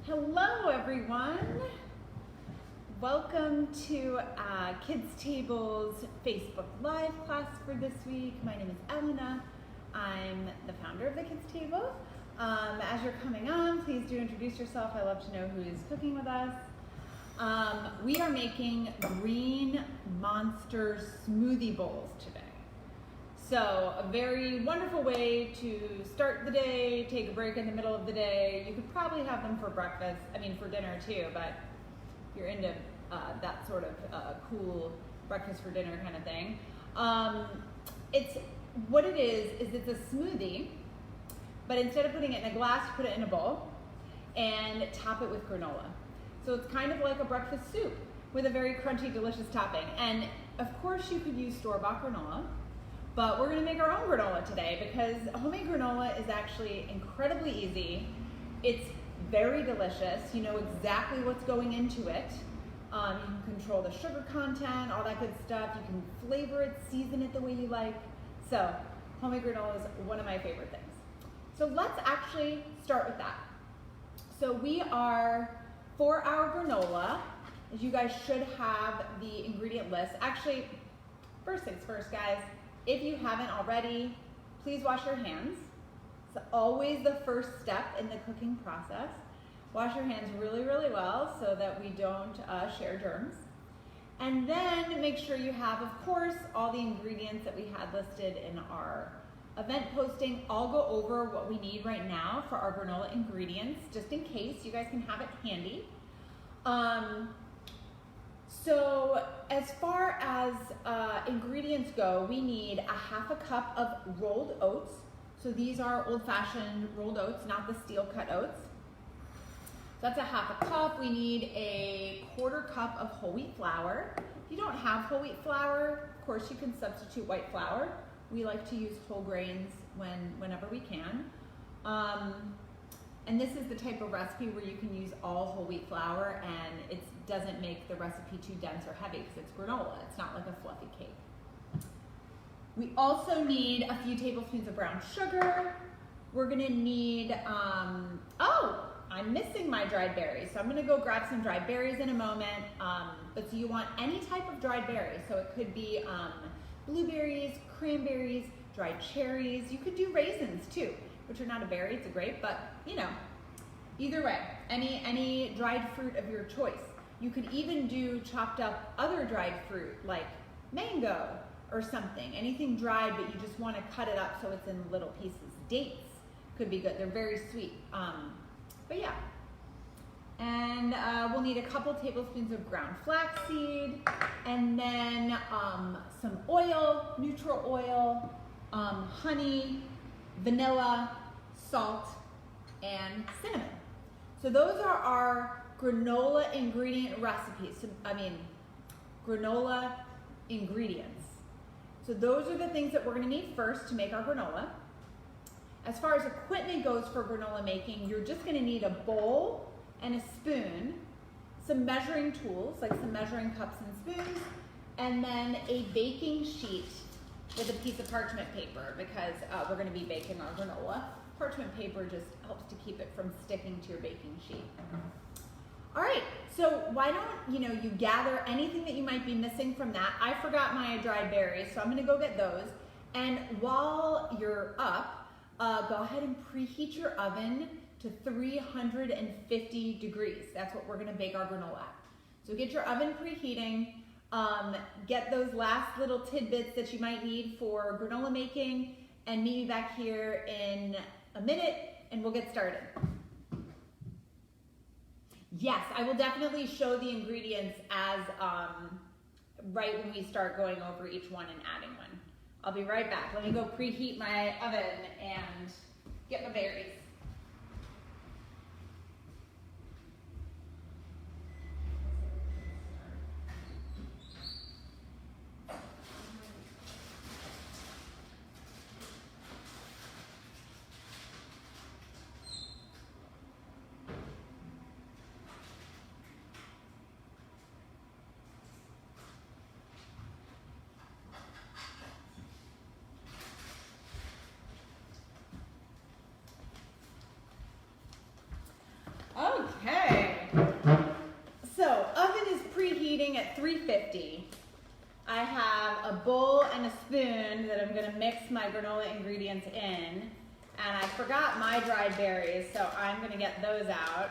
Hello everyone. Welcome to Kids Table's Facebook Live class for this week. My name is Elena. I'm the founder of the Kids Table. As you're coming on, please do introduce yourself. I love to know who is cooking with us. We are making Green Monster Smoothie Bowls today. So a very wonderful way to start the day, take a break in the middle of the day. You could probably have them for breakfast, for dinner too, but if you're into that sort of cool breakfast for dinner kind of thing. It's a smoothie, but instead of putting it in a glass, put it in a bowl and top it with granola. So it's kind of like a breakfast soup with a very crunchy, delicious topping. And of course you could use store-bought granola, but we're gonna make our own granola today because homemade granola is actually incredibly easy. It's very delicious. You know exactly what's going into it. You can control the sugar content, all that good stuff. You can flavor it, season it the way you like. So homemade granola is one of my favorite things. So let's actually start with that. So for our granola, as you guys should have the ingredient list. Actually, first things first, guys. If you haven't already, please wash your hands. It's always the first step in the cooking process. Wash your hands really, really well so that we don't share germs. And then make sure you have, of course, all the ingredients that we had listed in our event posting. I'll go over what we need right now for our granola ingredients, just in case you guys can have it handy. So as far as ingredients go, we need a half a cup of rolled oats. So these are old-fashioned rolled oats, not the steel-cut oats. So that's a half a cup. We need a quarter cup of whole wheat flour. If you don't have whole wheat flour, of course you can substitute white flour. We like to use whole grains whenever we can. And this is the type of recipe where you can use all whole wheat flour and it doesn't make the recipe too dense or heavy because it's granola. It's not like a fluffy cake. We also need a few tablespoons of brown sugar. We're gonna need, I'm missing my dried berries. So I'm gonna go grab some dried berries in a moment. But so you want any type of dried berry. So it could be blueberries, cranberries, dried cherries. You could do raisins too, which are not a berry, it's a grape, but either way, any dried fruit of your choice. You could even do chopped up other dried fruit like mango or something, anything dried, but you just want to cut it up so it's in little pieces. Dates could be good, they're very sweet. But yeah, and we'll need a couple tablespoons of ground flaxseed, and then some oil, neutral oil, honey, vanilla, salt, and cinnamon. So those are our granola ingredient recipes. Granola ingredients. So those are the things that we're gonna need first to make our granola. As far as equipment goes for granola making, you're just gonna need a bowl and a spoon, some measuring tools, like some measuring cups and spoons, and then a baking sheet with a piece of parchment paper because we're gonna be baking our granola. Parchment paper just helps to keep it from sticking to your baking sheet. All right, so why don't you gather anything that you might be missing from that. I forgot my dried berries, so I'm gonna go get those. And while you're up, go ahead and preheat your oven to 350 degrees. That's what we're gonna bake our granola at. So get your oven preheating. Get those last little tidbits that you might need for granola making and meet me back here in a minute and we'll get started. Yes, I will definitely show the ingredients as right when we start going over each one and adding one. I'll be right back. Let me go preheat my oven and get my berries. 350. I have a bowl and a spoon that I'm gonna mix my granola ingredients in. And I forgot my dried berries, so I'm gonna get those out.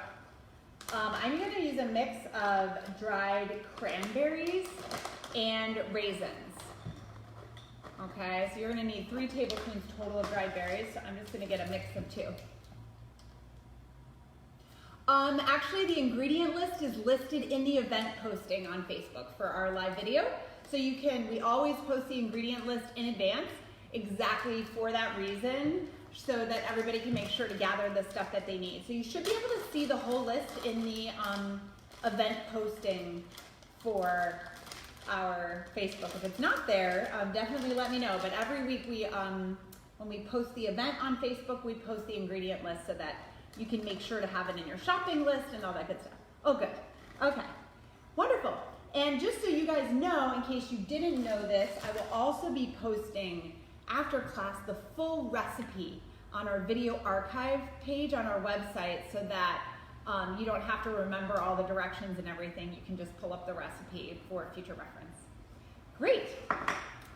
I'm gonna use a mix of dried cranberries and raisins. Okay, so you're gonna need 3 tablespoons total of dried berries, so I'm just gonna get a mix of 2. Actually, the ingredient list is listed in the event posting on Facebook for our live video. So we always post the ingredient list in advance, exactly for that reason, so that everybody can make sure to gather the stuff that they need. So you should be able to see the whole list in the event posting for our Facebook. If it's not there, definitely let me know. But every week when we post the event on Facebook, we post the ingredient list so that you can make sure to have it in your shopping list and all that good stuff. Oh, good. Okay. Wonderful. And just so you guys know, in case you didn't know this, I will also be posting after class the full recipe on our video archive page on our website so that you don't have to remember all the directions and everything. You can just pull up the recipe for future reference. Great.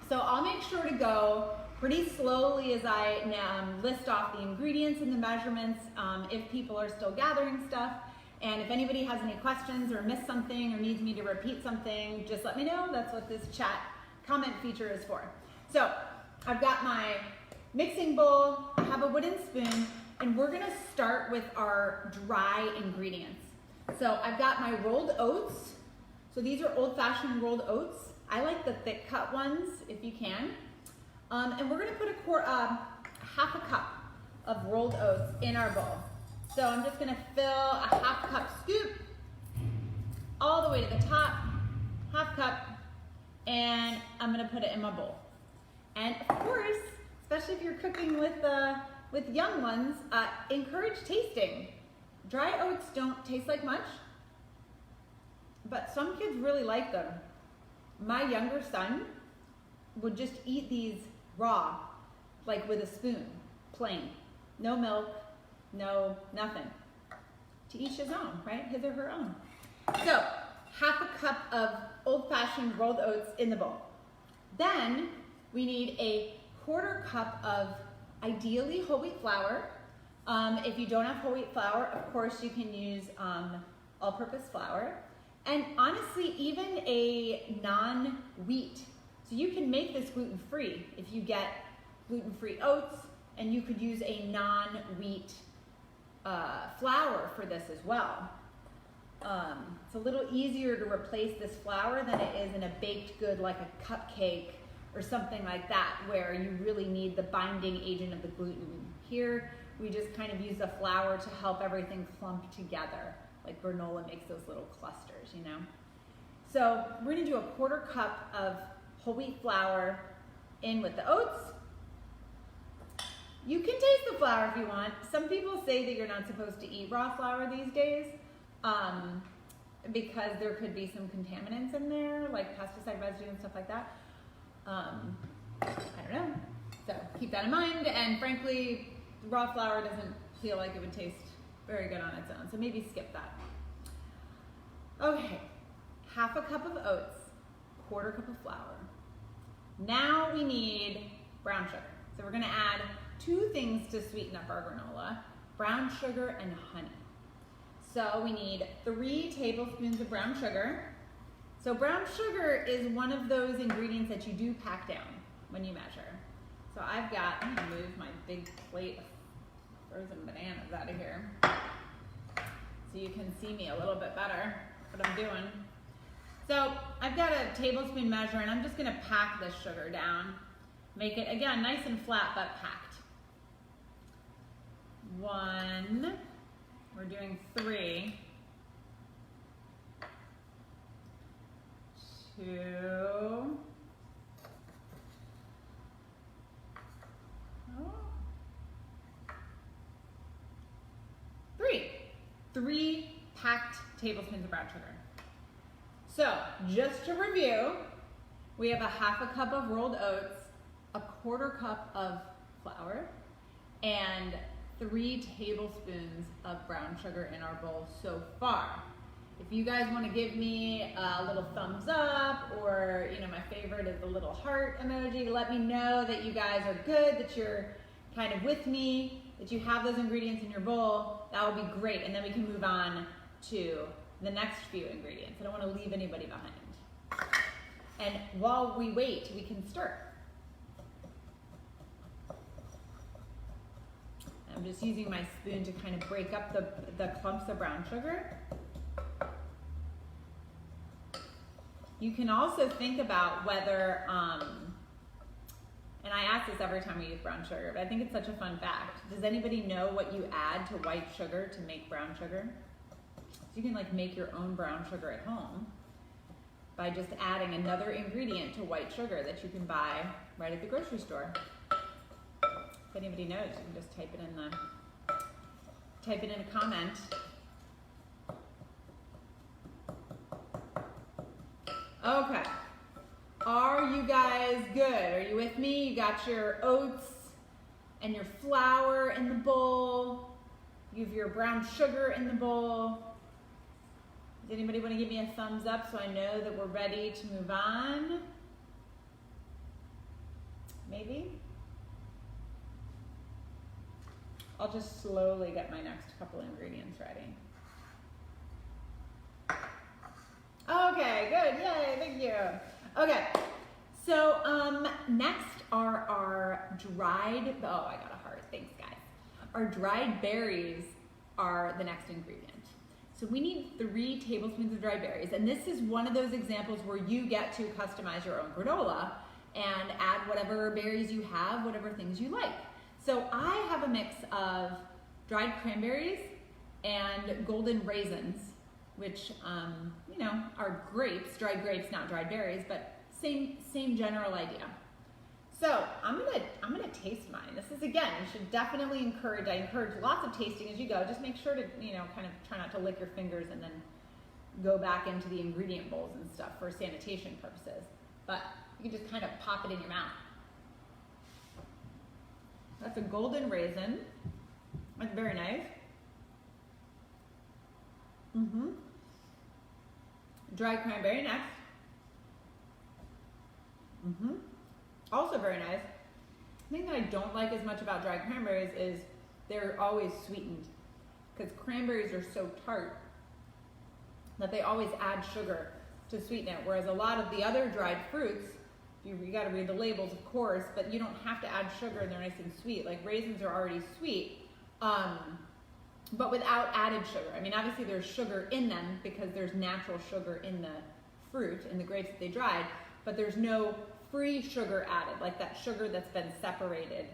So I'll make sure to go pretty slowly as I list off the ingredients and the measurements if people are still gathering stuff. And if anybody has any questions or missed something or needs me to repeat something, just let me know. That's what this chat comment feature is for. So I've got my mixing bowl, I have a wooden spoon, and we're gonna start with our dry ingredients. So I've got my rolled oats. So these are old-fashioned rolled oats. I like the thick cut ones if you can. And we're gonna put half a cup of rolled oats in our bowl. So I'm just gonna fill a half cup scoop all the way to the top, half cup, and I'm gonna put it in my bowl. And of course, especially if you're cooking with young ones, encourage tasting. Dry oats don't taste like much, but some kids really like them. My younger son would just eat these raw, like with a spoon, plain. No milk, no nothing. To each his own, right? His or her own. So, half a cup of old-fashioned rolled oats in the bowl. Then, we need a quarter cup of ideally whole wheat flour. If you don't have whole wheat flour, of course you can use all-purpose flour. And honestly, even a non-wheat. So you can make this gluten-free if you get gluten-free oats, and you could use a non-wheat flour for this as well. It's a little easier to replace this flour than it is in a baked good like a cupcake or something like that, where you really need the binding agent of the gluten. Here, we just kind of use the flour to help everything clump together, like granola makes those little clusters, you know? So we're gonna do a quarter cup of whole wheat flour in with the oats. You can taste the flour if you want. Some people say that you're not supposed to eat raw flour these days because there could be some contaminants in there, like pesticide residue and stuff like that. I don't know. So keep that in mind. And frankly, raw flour doesn't feel like it would taste very good on its own. So maybe skip that. Okay, half a cup of oats, quarter cup of flour. Now we need brown sugar. So we're gonna add 2 things to sweeten up our granola, brown sugar and honey. So we need 3 tablespoons of brown sugar. So brown sugar is one of those ingredients that you do pack down when you measure. So I'm gonna move my big plate of frozen bananas out of here so you can see me a little bit better, what I'm doing. So I've got a tablespoon measure, and I'm just gonna pack this sugar down. Make it, again, nice and flat, but packed. 1, we're doing 3, 2, 3 packed tablespoons of brown sugar. So, just to review, we have a half a cup of rolled oats, a quarter cup of flour, and 3 tablespoons of brown sugar in our bowl so far. If you guys want to give me a little thumbs up, or my favorite is the little heart emoji, let me know that you guys are good, that you're kind of with me, that you have those ingredients in your bowl. That would be great, and then we can move on to the next few ingredients. I don't want to leave anybody behind. And while we wait, we can stir. I'm just using my spoon to kind of break up the clumps of brown sugar. You can also think about whether, and I ask this every time we use brown sugar, but I think it's such a fun fact. Does anybody know what you add to white sugar to make brown sugar? So you can make your own brown sugar at home by just adding another ingredient to white sugar that you can buy right at the grocery store. If anybody knows, you can just type it in a comment. Okay, are you guys good? Are you with me? You got your oats and your flour in the bowl. You have your brown sugar in the bowl. Does anybody want to give me a thumbs up so I know that we're ready to move on? Maybe? I'll just slowly get my next couple ingredients ready. Okay, good, yay, thank you. Okay, so next are our dried, oh, I got a heart, thanks guys. Our dried berries are the next ingredient. So we need 3 tablespoons of dried berries, and this is one of those examples where you get to customize your own granola and add whatever berries you have, whatever things you like. So I have a mix of dried cranberries and golden raisins, which are grapes, dried grapes, not dried berries, but same general idea. So I'm gonna taste mine. This is, again, you should definitely I encourage lots of tasting as you go. Just make sure to kind of try not to lick your fingers and then go back into the ingredient bowls and stuff for sanitation purposes. But you can just kind of pop it in your mouth. That's a golden raisin. That's very nice. Dry cranberry next. Also very nice. The thing that I don't like as much about dried cranberries is they're always sweetened, because cranberries are so tart that they always add sugar to sweeten it, whereas a lot of the other dried fruits, you got to read the labels, of course, but you don't have to add sugar and they're nice and sweet. Like raisins are already sweet, but without added sugar. I mean, obviously there's sugar in them because there's natural sugar in the fruit, in the grapes that they dried, but there's no free sugar added, like that sugar that's been separated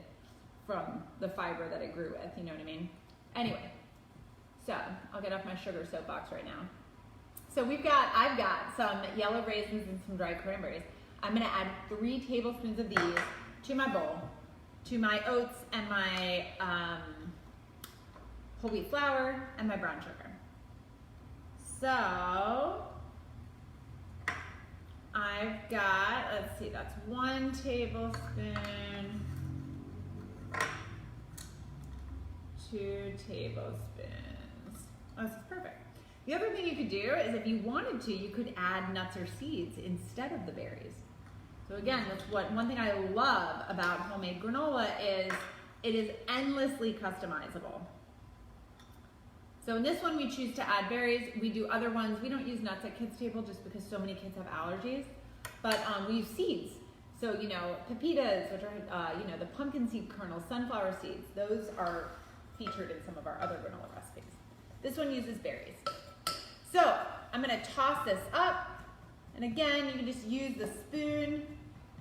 from the fiber that it grew with, you know what I mean? Anyway, so I'll get off my sugar soapbox right now. So I've got some yellow raisins and some dried cranberries. I'm gonna add 3 tablespoons of these to my bowl, to my oats and my whole wheat flour and my brown sugar. So I've got, let's see, that's 1 tablespoon, 2 tablespoons. Oh, this is perfect. The other thing you could do is, if you wanted to, you could add nuts or seeds instead of the berries. So again, that's one thing I love about homemade granola is it is endlessly customizable. So in this one, we choose to add berries. We do other ones. We don't use nuts at kids' table just because so many kids have allergies, but we use seeds. So, pepitas, which are, the pumpkin seed kernels, sunflower seeds, those are featured in some of our other granola recipes. This one uses berries. So I'm gonna toss this up. And again, you can just use the spoon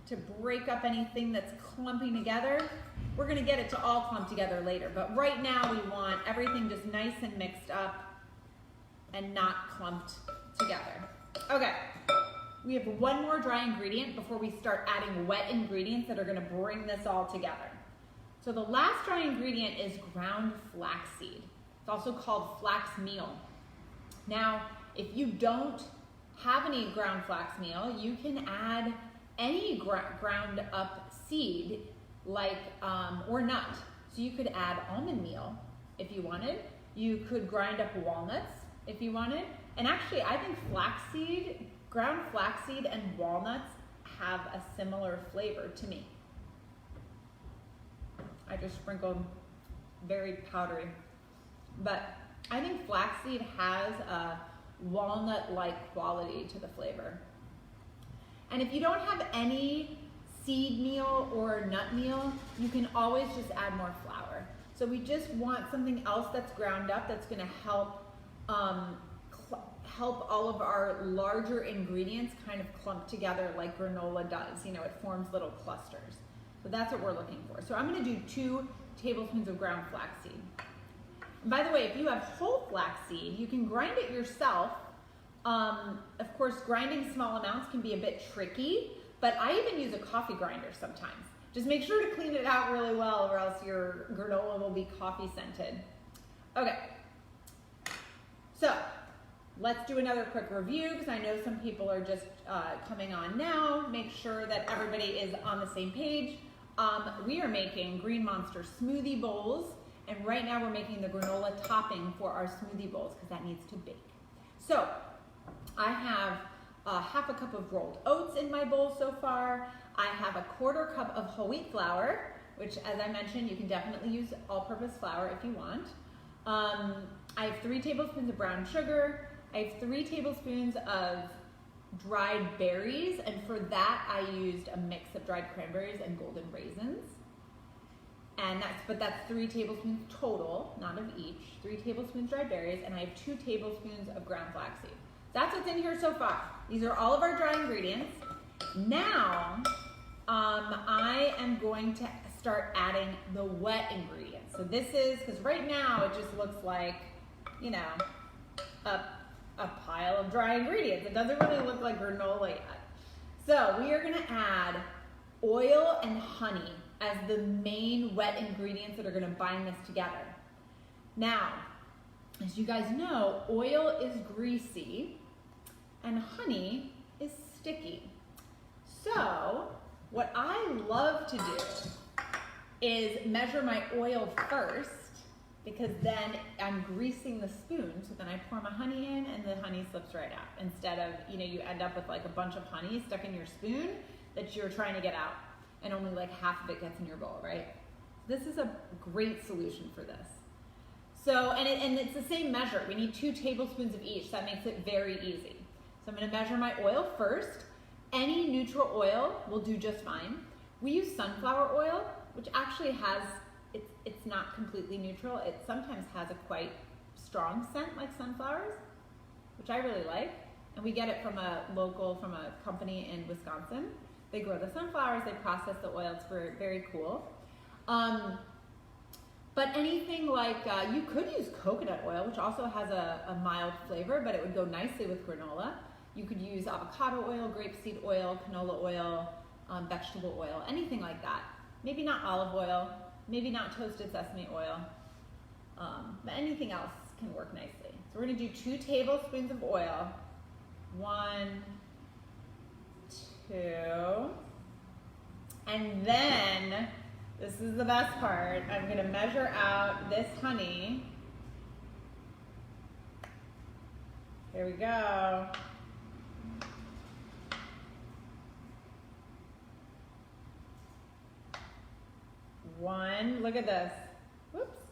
to break up anything that's clumping together. We're gonna get it to all clump together later, but right now we want everything just nice and mixed up and not clumped together. Okay, we have one more dry ingredient before we start adding wet ingredients that are gonna bring this all together. So the last dry ingredient is ground flaxseed. It's also called flax meal. Now, if you don't have any ground flax meal, you can add any ground up seed, like or nut. So you could add almond meal if you wanted. You could grind up walnuts if you wanted. And actually, I think flaxseed, ground flaxseed and walnuts have a similar flavor to me. I just sprinkled very powdery. But I think flaxseed has a walnut-like quality to the flavor. And if you don't have any seed meal or nut meal, you can always just add more flour. So we just want something else that's ground up that's gonna help help all of our larger ingredients kind of clump together like granola does. You know, it forms little clusters. So that's what we're looking for. So I'm gonna do 2 tablespoons of ground flaxseed. And by the way, if you have whole flaxseed, you can grind it yourself. Of course, grinding small amounts can be a bit tricky, but I even use a coffee grinder sometimes. Just make sure to clean it out really well or else your granola will be coffee scented. Okay, so let's do another quick review because I know some people are just coming on now. Make sure that everybody is on the same page. We are making Green Monster Smoothie Bowls, and right now we're making the granola topping for our smoothie bowls because that needs to bake. So I have half a cup of rolled oats in my bowl so far. I have a 1/4 cup of whole wheat flour, which, as I mentioned, you can definitely use all-purpose flour if you want. I have 3 tablespoons of brown sugar. I have 3 tablespoons of dried berries, and for that I used a mix of dried cranberries and golden raisins. And that's 3 tablespoons total, not of each. 3 tablespoons dried berries, and I have 2 tablespoons of ground flaxseed. That's what's in here so far. These are all of our dry ingredients. Now, I am going to start adding the wet ingredients. So this is, because right now it just looks like, you know, a pile of dry ingredients. It doesn't really look like granola yet. So we are gonna add oil and honey as the main wet ingredients that are gonna bind this together. Now, as you guys know, oil is greasy and honey is sticky. So what I love to do is measure my oil first, because then I'm greasing the spoon, so then I pour my honey in and the honey slips right out. Instead of, you know, you end up with like a bunch of honey stuck in your spoon that you're trying to get out, and only like half of it gets in your bowl, right? This is a great solution for this. So, and it's the same measure. We need 2 tablespoons of each. That makes it very easy. So I'm gonna measure my oil first. Any neutral oil will do just fine. We use sunflower oil, which actually has, it's not completely neutral. It sometimes has a quite strong scent like sunflowers, which I really like. And we get it from a company in Wisconsin. They grow the sunflowers, they process the oil, it's very cool. But anything like, you could use coconut oil, which also has a mild flavor, but it would go nicely with granola. You could use avocado oil, grapeseed oil, canola oil, vegetable oil, anything like that. Maybe not olive oil, maybe not toasted sesame oil, but anything else can work nicely. So we're gonna do 2 tablespoons of oil. 1, 2, and then, this is the best part, I'm gonna measure out this honey. Here we go. 1, look at this. Whoops.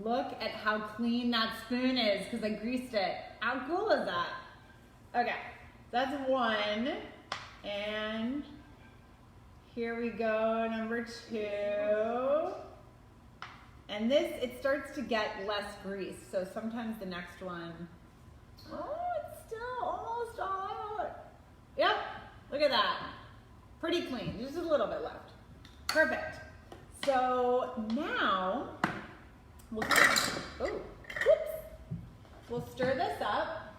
Look at how clean that spoon is because I greased it. How cool is that? Okay, that's 1. And here we go, number 2. And this, it starts to get less grease. So sometimes the next one, oh, it's still almost all out. Yep, look at that. Pretty clean, just a little bit left. Perfect. So now we'll stir this up,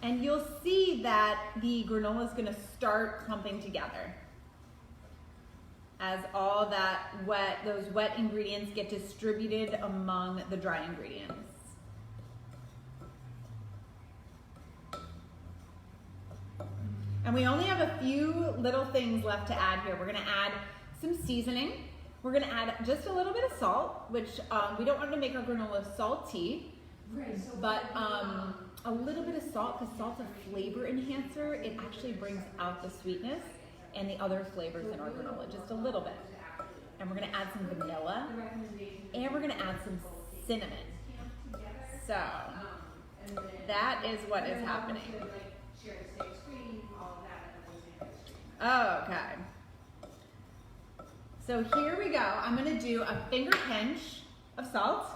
and you'll see that the granola is going to start clumping together as all those wet ingredients get distributed among the dry ingredients. And we only have a few little things left to add here. We're gonna add some seasoning. We're gonna add just a little bit of salt, which we don't want to make our granola salty, but a little bit of salt, because salt's a flavor enhancer. It actually brings out the sweetness and the other flavors in our granola, just a little bit. And we're gonna add some vanilla, and we're gonna add some cinnamon. So that is what is happening. Okay. So here we go. I'm gonna do a finger pinch of salt.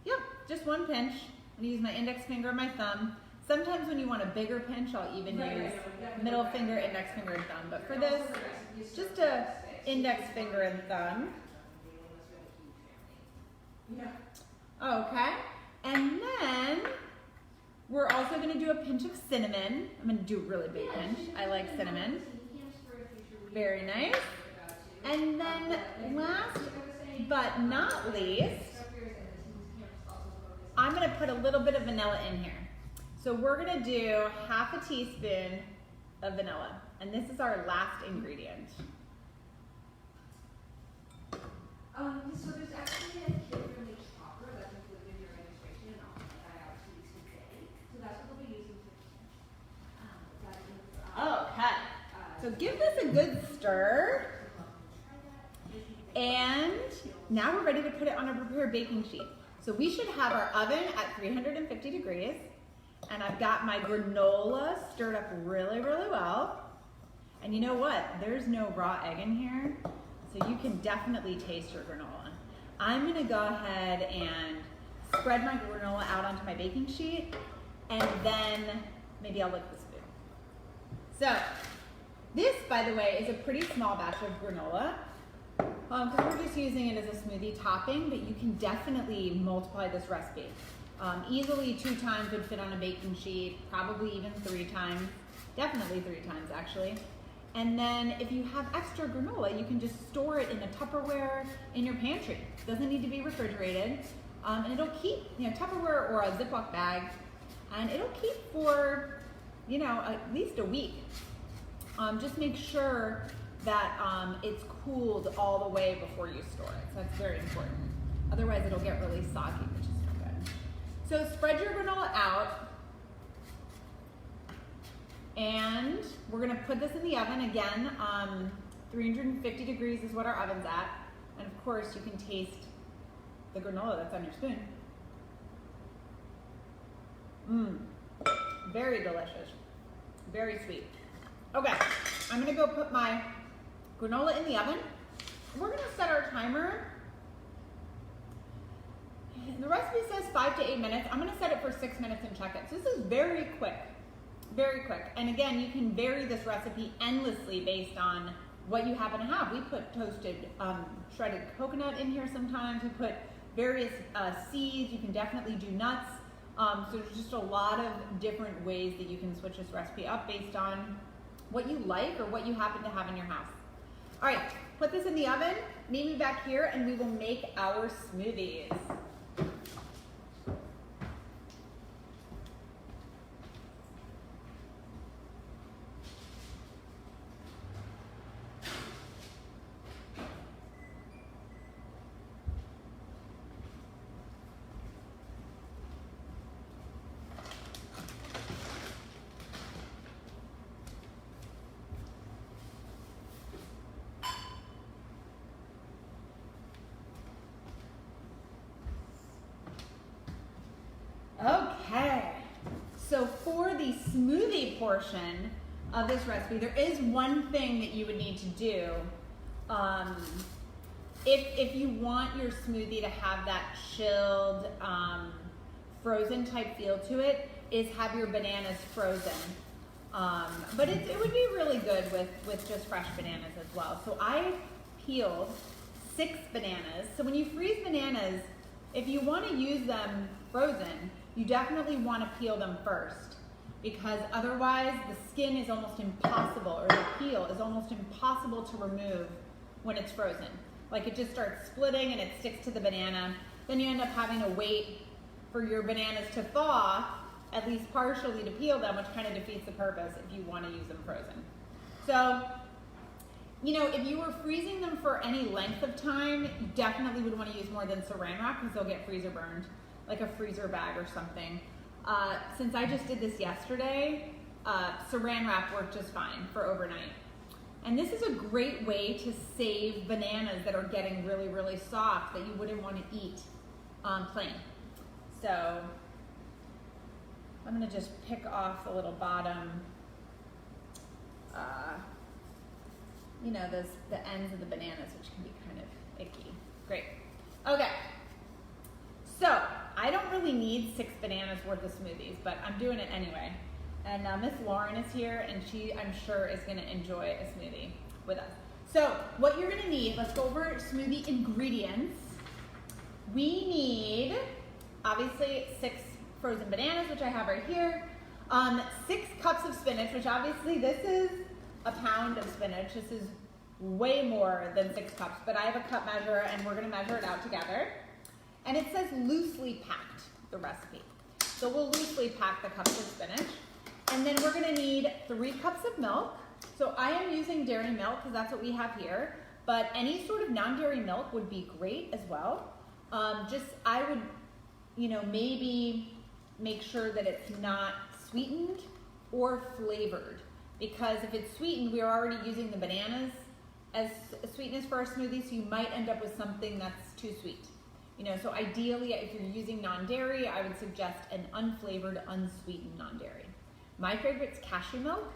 Yep, just one pinch. I'm gonna use my index finger and my thumb. Sometimes when you want a bigger pinch, I'll even use middle finger, index finger, and thumb. But for this, just a index finger and thumb. Okay, and then we're also gonna do a pinch of cinnamon. I'm gonna do a really big pinch. I like cinnamon. Very nice. And then last but not least, I'm gonna put a little bit of vanilla in here. So we're gonna do half a teaspoon of vanilla. And this is our last ingredient. So there's actually a kid-friendly chopper that's included in your registration, and I'll send that out to you today. So that's what we'll be using for Okay. So give this a good stir. And now we're ready to put it on a prepared baking sheet. So we should have our oven at 350 degrees. And I've got my granola stirred up really, really well. And you know what? There's no raw egg in here. So you can definitely taste your granola. I'm gonna go ahead and spread my granola out onto my baking sheet, and then maybe I'll lick the spoon. So this, by the way, is a pretty small batch of granola, because we're just using it as a smoothie topping, but you can definitely multiply this recipe. Easily 2 times would fit on a baking sheet, probably even 3 times, definitely 3 times actually. And then if you have extra granola, you can just store it in a Tupperware in your pantry. It doesn't need to be refrigerated. And it'll keep, Tupperware or a Ziploc bag, and it'll keep for, at least a week. Just make sure that it's cooled all the way before you store it. So that's very important. Otherwise it'll get really soggy, which is no good. So spread your granola out. And we're gonna put this in the oven again. 350 degrees is what our oven's at. And of course you can taste the granola that's on your spoon. Very delicious, very sweet. Okay, I'm gonna go put my granola in the oven. We're gonna set our timer. The recipe says 5 to 8 minutes. I'm gonna set it for 6 minutes and check it. So this is very quick. Very quick. And again, you can vary this recipe endlessly based on what you happen to have. We put toasted shredded coconut in here sometimes. We put various seeds. You can definitely do nuts. So there's just a lot of different ways that you can switch this recipe up based on what you like or what you happen to have in your house. All right, put this in the oven. Meet me back here and we will make our smoothies. Okay, so for the smoothie portion of this recipe, there is one thing that you would need to do. If you want your smoothie to have that chilled, frozen type feel to it, is have your bananas frozen. But it would be really good with just fresh bananas as well. So I peeled 6 bananas. So when you freeze bananas, if you want to use them frozen, you definitely want to peel them first, because otherwise the skin is almost impossible, or the peel is almost impossible to remove when it's frozen. Like it just starts splitting and it sticks to the banana. Then you end up having to wait for your bananas to thaw, at least partially, to peel them, which kind of defeats the purpose if you want to use them frozen. So, if you were freezing them for any length of time, you definitely would want to use more than saran wrap because they'll get freezer burned. like a freezer bag or something. Since I just did this yesterday, saran wrap worked just fine for overnight. And this is a great way to save bananas that are getting really, really soft that you wouldn't want to eat plain. So I'm gonna just pick off the little bottom, you know, the ends of the bananas, which can be kind of icky. Great. Okay. So I don't really need 6 bananas worth of smoothies, but I'm doing it anyway. And Miss Lauren is here, and she, I'm sure, is going to enjoy a smoothie with us. So what you're going to need, let's go over smoothie ingredients. We need, obviously, 6 frozen bananas, which I have right here. 6 cups of spinach, which obviously this is a pound of spinach. This is way more than 6 cups, but I have a cup measure, and we're going to measure it out together. And it says loosely packed, the recipe. So we'll loosely pack the cups of spinach. And then we're gonna need 3 cups of milk. So I am using dairy milk because that's what we have here, but any sort of non-dairy milk would be great as well. I would, you know, maybe make sure that it's not sweetened or flavored, because if it's sweetened, we are already using the bananas as sweetness for our smoothie, so you might end up with something that's too sweet. You know, so ideally, if you're using non-dairy, I would suggest an unflavored, unsweetened non-dairy. My favorite's cashew milk.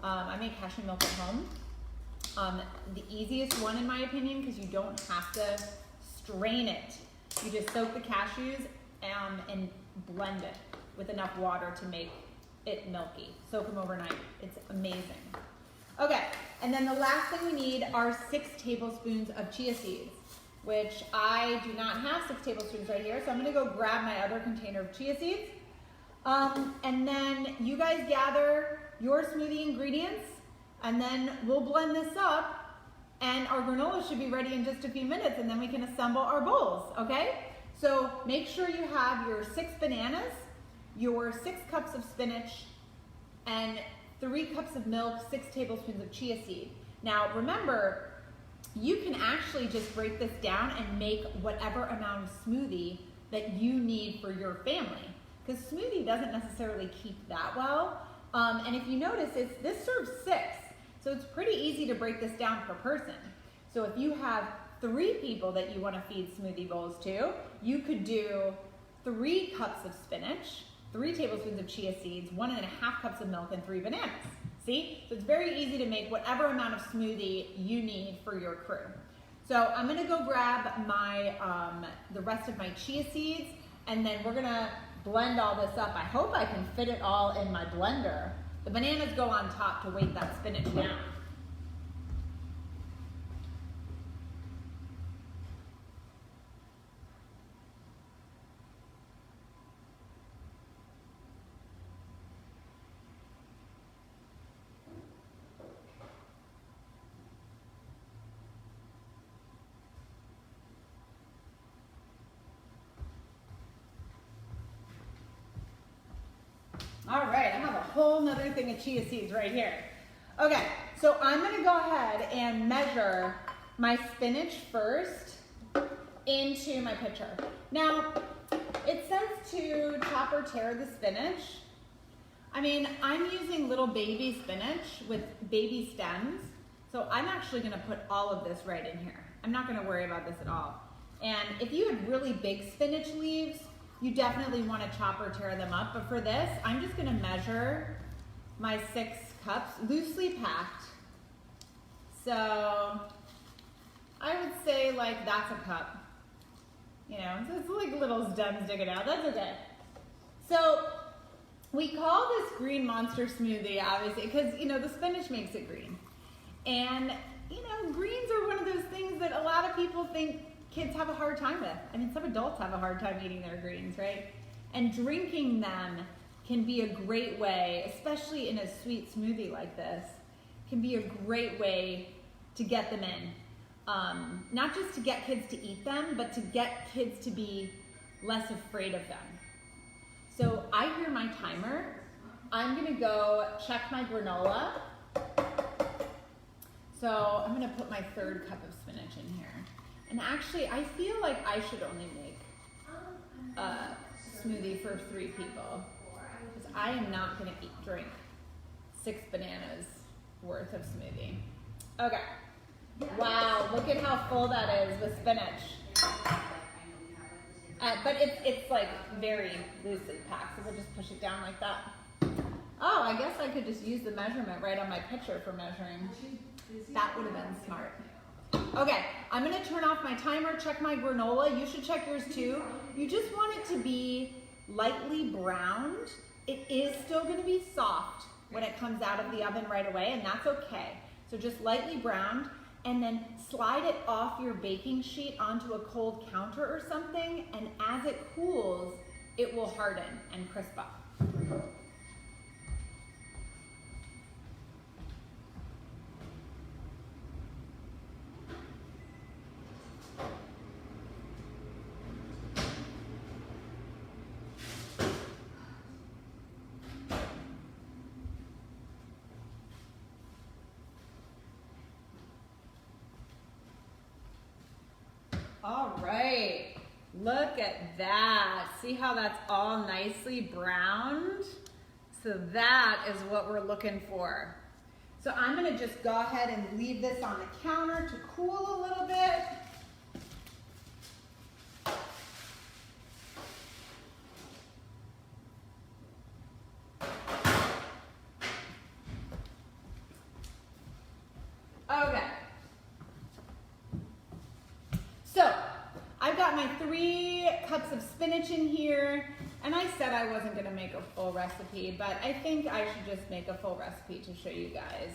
I make cashew milk at home. The easiest one, in my opinion, because you don't have to strain it. You just soak the cashews and blend it with enough water to make it milky. Soak them overnight. It's amazing. Okay, and then the last thing we need are 6 tablespoons of chia seeds, which I do not have 6 tablespoons right here, so I'm gonna go grab my other container of chia seeds. And then you guys gather your smoothie ingredients, and then we'll blend this up, and our granola should be ready in just a few minutes, and then we can assemble our bowls, okay? So make sure you have your 6 bananas, your 6 cups of spinach, and 3 cups of milk, 6 tablespoons of chia seed. Now remember, you can actually just break this down and make whatever amount of smoothie that you need for your family, because smoothie doesn't necessarily keep that well. And if you notice, this serves 6, so it's pretty easy to break this down per person. So if you have 3 people that you want to feed smoothie bowls to, you could do 3 cups of spinach, 3 tablespoons of chia seeds, 1.5 cups of milk, and 3 bananas. See? So it's very easy to make whatever amount of smoothie you need for your crew. So I'm gonna go grab my the rest of my chia seeds, and then we're gonna blend all this up. I hope I can fit it all in my blender. The bananas go on top to weight that spinach down. All right, I have a whole nother thing of chia seeds right here. Okay, so I'm gonna go ahead and measure my spinach first into my pitcher. Now, it says to chop or tear the spinach. I mean, I'm using little baby spinach with baby stems, so I'm actually gonna put all of this right in here. I'm not gonna worry about this at all. And if you had really big spinach leaves, you definitely want to chop or tear them up, but for this, I'm just going to measure my 6 cups, loosely packed. So I would say like that's a cup. You know, so it's like little stems sticking out. That's okay. So we call this Green Monster Smoothie, obviously, because, you know, the spinach makes it green. And, you know, greens are one of those things that a lot of people think kids have a hard time with. I mean, some adults have a hard time eating their greens, right? And drinking them can be a great way, especially in a sweet smoothie like this, can be a great way to get them in. Not just to get kids to eat them, but to get kids to be less afraid of them. So I hear my timer. I'm gonna go check my granola. So I'm gonna put my 3rd cup of spinach in here. And actually, I feel like I should only make smoothie for 3 people. Because I am not gonna drink 6 bananas worth of smoothie. Okay. Wow, look at how full that is with spinach. But it's like very loosely packed, so we'll just push it down like that. Oh, I guess I could just use the measurement right on my pitcher for measuring. That would have been smart. Okay, I'm gonna turn off my timer, check my granola. You should check yours too. You just want it to be lightly browned. It is still gonna be soft when it comes out of the oven right away, and that's okay. So just lightly browned, and then slide it off your baking sheet onto a cold counter or something, and as it cools, it will harden and crisp up. All right, look at that. See how that's all nicely browned? So that is what we're looking for. So I'm gonna just go ahead and leave this on the counter to cool a little bit. Okay. So, I've got my 3 cups of spinach in here, and I said I wasn't gonna make a full recipe, but I think I should just make a full recipe to show you guys,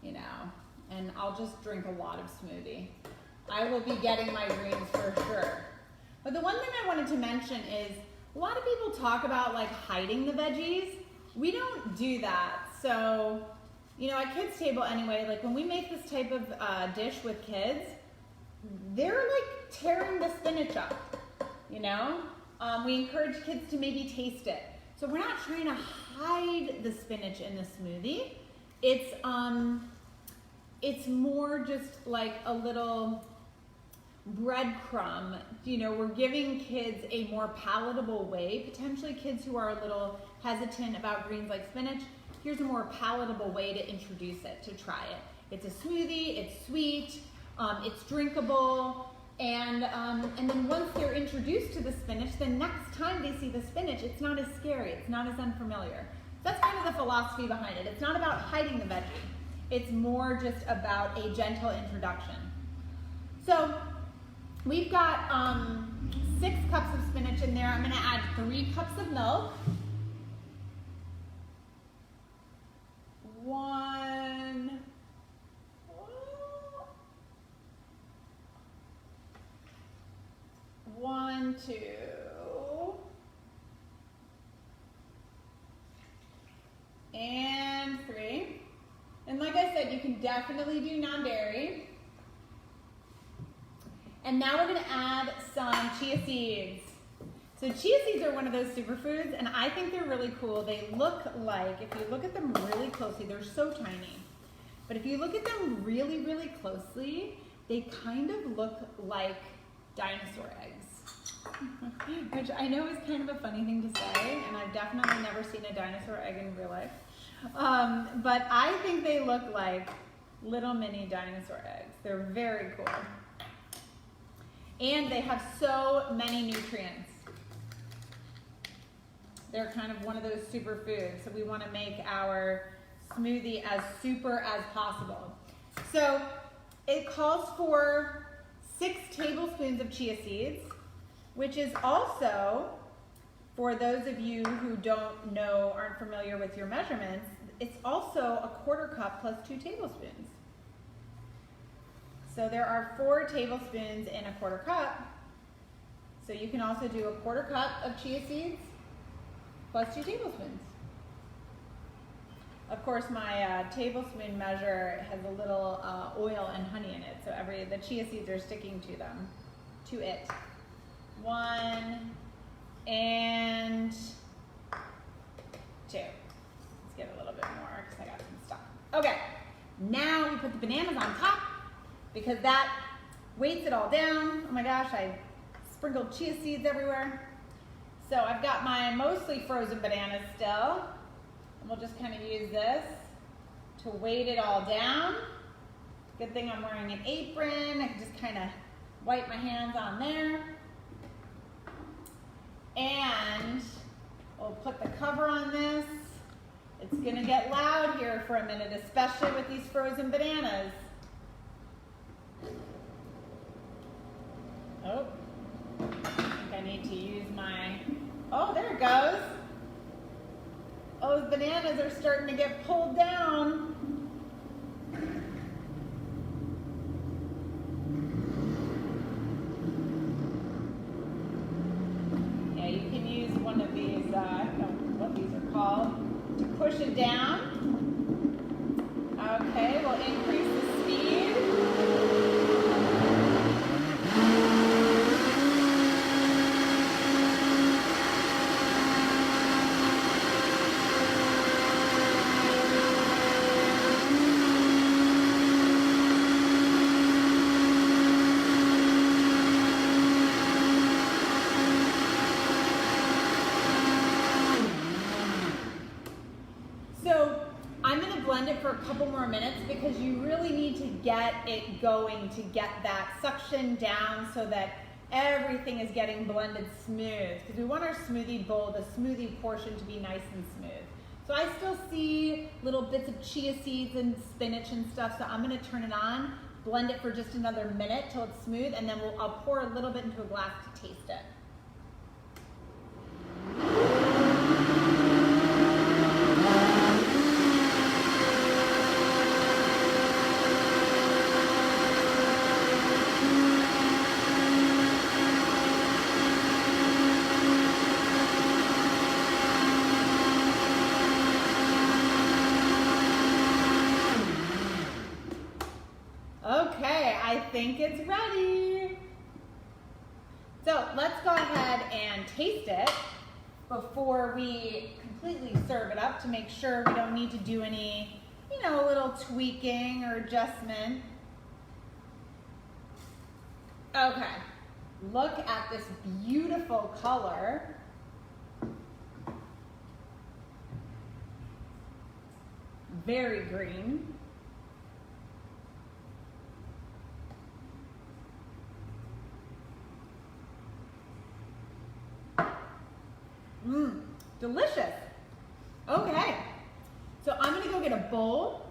you know, and I'll just drink a lot of smoothie. I will be getting my greens for sure. But the one thing I wanted to mention is, a lot of people talk about like hiding the veggies. We don't do that. So, you know, at kids' table anyway, like when we make this type of dish with kids, they're like tearing the spinach up, you know? We encourage kids to maybe taste it. So we're not trying to hide the spinach in the smoothie. It's more just like a little breadcrumb. You know, we're giving kids a more palatable way, potentially kids who are a little hesitant about greens like spinach. Here's a more palatable way to introduce it, to try it. It's a smoothie, it's sweet, it's drinkable, and then once they're introduced to the spinach, the next time they see the spinach, it's not as scary, it's not as unfamiliar. That's kind of the philosophy behind it. It's not about hiding the veggie. It's more just about a gentle introduction. So we've got 6 cups of spinach in there. I'm gonna add 3 cups of milk. 1, 2, and 3. And like I said, you can definitely do non-dairy. And now we're gonna add some chia seeds. So chia seeds are one of those superfoods, and I think they're really cool. They look like, if you look at them really closely, they're so tiny. But if you look at them really, really closely, they kind of look like dinosaur eggs. Which I know is kind of a funny thing to say, and I've definitely never seen a dinosaur egg in real life. But I think they look like little mini dinosaur eggs. They're very cool. And they have so many nutrients. They're kind of one of those superfoods, so we want to make our smoothie as super as possible. So it calls for 6 tablespoons of chia seeds, which is also, for those of you who don't know, aren't familiar with your measurements, it's also a 1/4 cup plus 2 tablespoons. So there are 4 tablespoons in a 1/4 cup. So you can also do a 1/4 cup of chia seeds plus 2 tablespoons. Of course, my tablespoon measure has a little oil and honey in it, so the chia seeds are sticking to it. 1 and 2. Let's get a little bit more because I got some stuff. Okay, now we put the bananas on top because that weights it all down. Oh my gosh, I sprinkled chia seeds everywhere. So I've got my mostly frozen bananas still, and we'll just kind of use this to weight it all down. Good thing I'm wearing an apron. I can just kind of wipe my hands on there. And we'll put the cover on this. It's gonna get loud here for a minute, especially with these frozen bananas. Oh, I think I need to use my, oh, there it goes. Oh, those bananas are starting to get pulled down. Yeah, you can use one of these, I don't know what these are called, to push it down. Okay, we'll increase the speed. Blend it for a couple more minutes because you really need to get it going to get that suction down so that everything is getting blended smooth, because we want our smoothie bowl, the smoothie portion, to be nice and smooth. So I still see little bits of chia seeds and spinach and stuff, so I'm going to turn it on, blend it for just another minute till it's smooth, and then I'll pour a little bit into a glass to taste it. Okay, I think it's ready. So let's go ahead and taste it before we completely serve it up to make sure we don't need to do any, little tweaking or adjustment. Okay, look at this beautiful color. Very green. Delicious. Okay, so I'm gonna go get a bowl.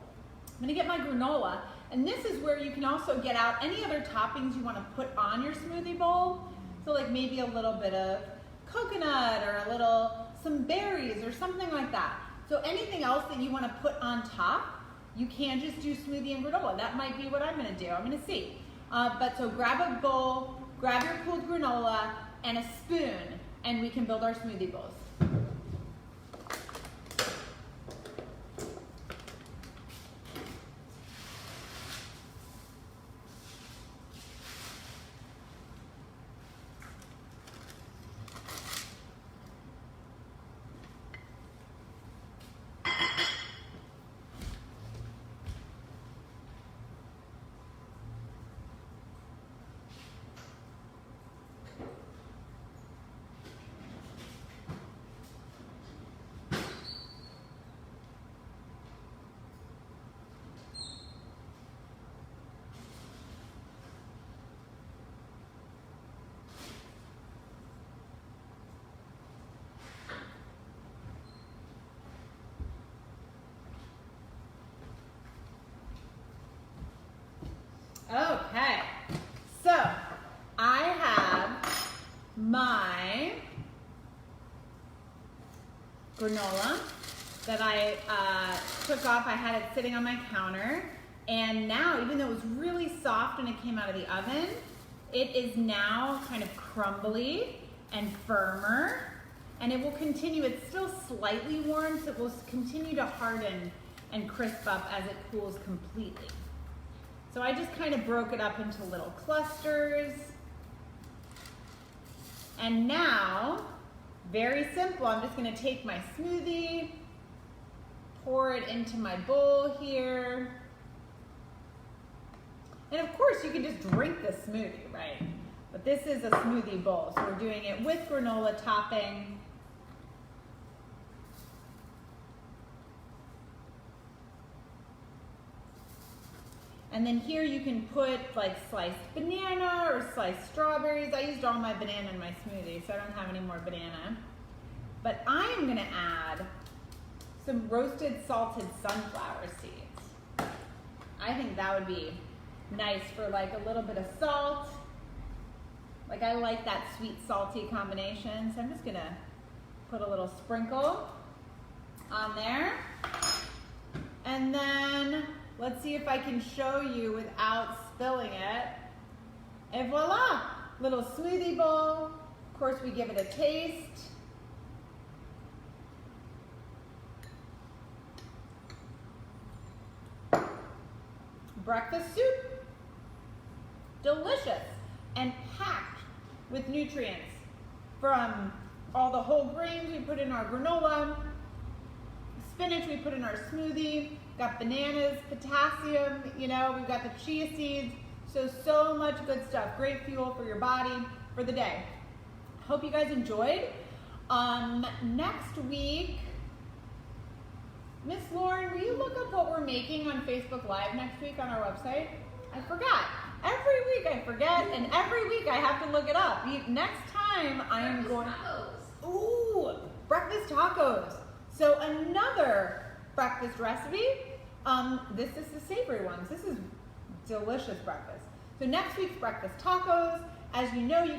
I'm gonna get my granola, and this is where you can also get out any other toppings you wanna put on your smoothie bowl. So like maybe a little bit of coconut or some berries or something like that. So anything else that you wanna put on top, you can just do smoothie and granola. That might be what I'm gonna do, I'm gonna see. But so grab a bowl, grab your cooled granola, and a spoon, and we can build our smoothie bowls. Okay, so I have my granola that I took off. I had it sitting on my counter, and now, even though it was really soft when it came out of the oven, it is now kind of crumbly and firmer, and it will continue. It's still slightly warm, so it will continue to harden and crisp up as it cools completely. So I just kind of broke it up into little clusters. And now, very simple, I'm just gonna take my smoothie, pour it into my bowl here. And of course, you can just drink this smoothie, right? But but this is a smoothie bowl. So we're doing it with granola topping. And then here you can put like sliced banana or sliced strawberries. I used all my banana in my smoothie, so I don't have any more banana. But I am gonna add some roasted salted sunflower seeds. I think that would be nice for like a little bit of salt. Like I like that sweet salty combination. So I'm just gonna put a little sprinkle on there. And then let's see if I can show you without spilling it. And voila, little smoothie bowl. Of course, we give it a taste. Breakfast soup. Delicious and packed with nutrients from all the whole grains we put in our granola, spinach we put in our smoothie, got bananas, potassium, you know, we've got the chia seeds, so much good stuff. Great fuel for your body for the day. Hope you guys enjoyed. Next week, Miss Lauren, will you look up what we're making on Facebook Live next week on our website? I forgot. Every week I forget, and every week I have to look it up. Next time I am going. Tacos. Ooh, breakfast tacos. So another breakfast recipe. This is the savory ones. This is delicious breakfast. So next week's breakfast tacos. As you know, you